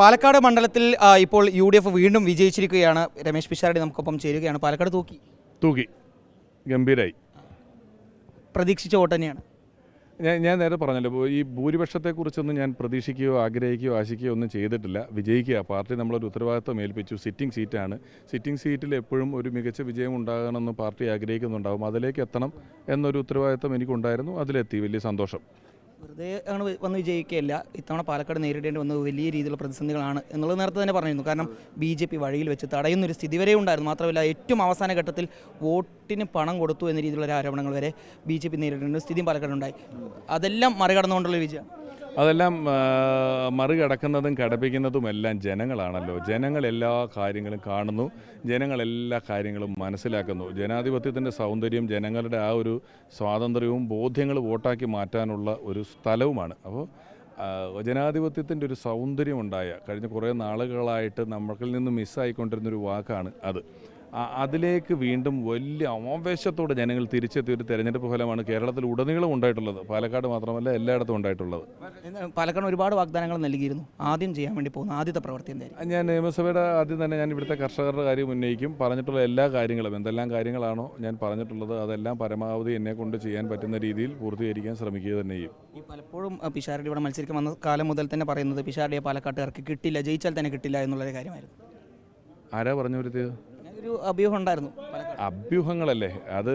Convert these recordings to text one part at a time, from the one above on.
പാലക്കാട് മണ്ഡലത്തിൽ ഇപ്പോൾ യു.ഡി.എഫ് വീണ്ടും വിജയിച്ചിരിക്കുകയാണ്. രമേശ് പിഷാരടി നമുക്കൊപ്പം ചേരുകയാണ്. പാലക്കാട് തൂക്കി ഗംഭീരായി. പ്രതീക്ഷിച്ച വോട്ട് തന്നെയാണ്. ഞാൻ നേരത്തെ പറഞ്ഞല്ലോ, ഈ ഭൂരിപക്ഷത്തെക്കുറിച്ചൊന്നും ഞാൻ പ്രതീക്ഷിക്കുകയോ ആഗ്രഹിക്കുകയോ ആശിക്കുകയോ ഒന്നും ചെയ്തിട്ടില്ല. വിജയിക്കുക, പാർട്ടി നമ്മളൊരു ഉത്തരവാദിത്വം ഏൽപ്പിച്ചു. സിറ്റിംഗ് സീറ്റാണ്. സിറ്റിംഗ് സീറ്റിൽ എപ്പോഴും ഒരു മികച്ച വിജയം ഉണ്ടാകണമെന്ന് പാർട്ടി ആഗ്രഹിക്കുന്നുണ്ടാവും. അതിലേക്ക് എത്തണം എന്നൊരു ഉത്തരവാദിത്വം എനിക്കുണ്ടായിരുന്നു. അതിലെത്തി. വലിയ സന്തോഷം. വെറുതെ ആണ് വന്ന് വിജയിക്കുകയല്ല, ഇത്തവണ പാലക്കാട് നേരിടേണ്ടി വന്നത് വലിയ രീതിയിലുള്ള പ്രതിസന്ധികളാണ് എന്നുള്ളത് നേരത്തെ തന്നെ പറഞ്ഞിരുന്നു. കാരണം ബി.ജെ.പി. വഴിയിൽ വെച്ച് തടയുന്നൊരു സ്ഥിതി വരെ ഉണ്ടായിരുന്നു. മാത്രമല്ല, ഏറ്റവും അവസാന ഘട്ടത്തിൽ വോട്ടിന് പണം കൊടുത്തു എന്ന രീതിയിലുള്ള ആരോപണങ്ങൾ വരെ ബി.ജെ.പി. നേരിടേണ്ട സ്ഥിതിയും പാലക്കാടുണ്ടായി. അതെല്ലാം മറികടന്നുകൊണ്ടുള്ള വിജയം. അതെല്ലാം മറികടക്കുന്നതും കടപ്പിക്കുന്നതുമെല്ലാം ജനങ്ങളാണല്ലോ. ജനങ്ങൾ എല്ലാ കാര്യങ്ങളും കാണുന്നു, ജനങ്ങളെല്ലാ കാര്യങ്ങളും മനസ്സിലാക്കുന്നു. ജനാധിപത്യത്തിൻ്റെ സൗന്ദര്യം ജനങ്ങളുടെ ആ ഒരു സ്വാതന്ത്ര്യവും ബോധ്യങ്ങൾ വോട്ടാക്കി മാറ്റാനുള്ള ഒരു സ്ഥലവുമാണ്. അപ്പോൾ ജനാധിപത്യത്തിൻ്റെ ഒരു സൗന്ദര്യമുണ്ടായ കഴിഞ്ഞ കുറേ നാളുകളായിട്ട് നമ്മളിൽ നിന്ന് മിസ്സായിക്കൊണ്ടിരുന്നൊരു വാക്കാണ് അത്. അതിലേക്ക് വീണ്ടും വലിയ ആവേശത്തോടെ ജനങ്ങൾ തിരിച്ചെത്തിയ ഒരു തെരഞ്ഞെടുപ്പ് ഫലമാണ് കേരളത്തിൽ ഉടനീളം ഉണ്ടായിട്ടുള്ളത്. പാലക്കാട് മാത്രമല്ല, എല്ലായിടത്തും ഉണ്ടായിട്ടുള്ളത്. പാലക്കാട് ഒരുപാട് വാഗ്ദാനങ്ങൾ നൽകിയിരുന്നു. ആദ്യം ചെയ്യാൻ വേണ്ടി പോകുന്ന ആദ്യത്തെ പ്രവൃത്തി എന്തായിരുന്നു? ഞാൻ നിയമസഭയുടെ ആദ്യം തന്നെ ഞാൻ ഇവിടുത്തെ കർഷകരുടെ കാര്യം ഉന്നയിക്കും. പറഞ്ഞിട്ടുള്ള എല്ലാ കാര്യങ്ങളും, എന്തെല്ലാം കാര്യങ്ങളാണോ ഞാൻ പറഞ്ഞിട്ടുള്ളത്, അതെല്ലാം പരമാവധി എന്നെ കൊണ്ട് ചെയ്യാൻ പറ്റുന്ന രീതിയിൽ പൂർത്തീകരിക്കാൻ ശ്രമിക്കുക തന്നെ ചെയ്യും. ഈ പലപ്പോഴും പിഷാരടി ഇവിടെ മത്സരിക്കാൻ വന്ന കാലം മുതൽ തന്നെ പറയുന്നത് പിഷാരടിയെ പാലക്കാട്ടുകാർക്ക് കിട്ടില്ല, ജയിച്ചാൽ തന്നെ കിട്ടില്ല എന്നുള്ളൊരു കാര്യമായിരുന്നു. ആരാ പറഞ്ഞു വരുത്തിയത്? ഒരു അഭ്യൂഹം ഉണ്ടായിരുന്നു. അഭ്യൂഹങ്ങളല്ലേ, അത്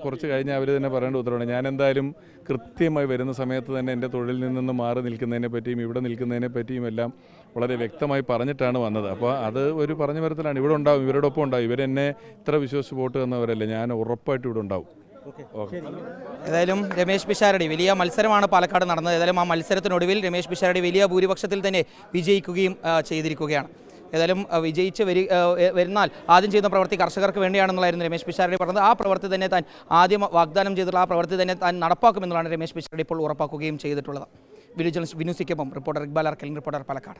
കുറച്ച് കഴിഞ്ഞ് അവർ തന്നെ പറയേണ്ട ഉത്തരവാണ്. ഞാൻ എന്തായാലും കൃത്യമായി വരുന്ന സമയത്ത് തന്നെ എൻ്റെ തൊഴിലിൽ നിന്ന് മാറി നിൽക്കുന്നതിനെ പറ്റിയും ഇവിടെ നിൽക്കുന്നതിനെ പറ്റിയും എല്ലാം വളരെ വ്യക്തമായി പറഞ്ഞിട്ടാണ് വന്നത്. അപ്പോൾ അത് ഒരു പറഞ്ഞു വരത്തിലാണ്. ഇവിടെ ഉണ്ടാവും, ഇവരോടൊപ്പം ഉണ്ടാവും. ഇവരെന്നെ ഇത്ര വിശ്വസിച്ച് വോട്ട് തന്നവരല്ലേ, ഞാൻ ഉറപ്പായിട്ട് ഇവിടെ ഉണ്ടാവും. ഏതായാലും രമേശ് പിഷാരടി, വലിയ മത്സരമാണ് പാലക്കാട് നടന്നത്. ഏതായാലും ആ മത്സരത്തിനൊടുവിൽ രമേശ് പിഷാരടി വലിയ ഭൂരിപക്ഷത്തിൽ തന്നെ വിജയിക്കുകയും ചെയ്തിരിക്കുകയാണ്. ഏതായാലും വിജയിച്ച് വരുന്നാൽ ആദ്യം ചെയ്യുന്ന പ്രവൃത്തി കർഷകർക്ക് വേണ്ടിയാണെന്നുള്ളായിരുന്നു രമേശ് പിഷാരടി പറഞ്ഞത്. ആ പ്രവൃത്തി തന്നെ താൻ ആദ്യം വാഗ്ദാനം ചെയ്തിട്ടുള്ള ആ പ്രവൃത്തി തന്നെ താൻ നടപ്പാക്കുമെന്നുള്ളതാണ് രമേശ് പിഷാരടി ഇപ്പോൾ ഉറപ്പാക്കുകയും ചെയ്തിട്ടുള്ളത്. വിനു സിക്കൊപ്പം റിപ്പോർട്ടർ ഇക്ബാൽ അർക്കൽ, റിപ്പോർട്ടർ പാലക്കാട്.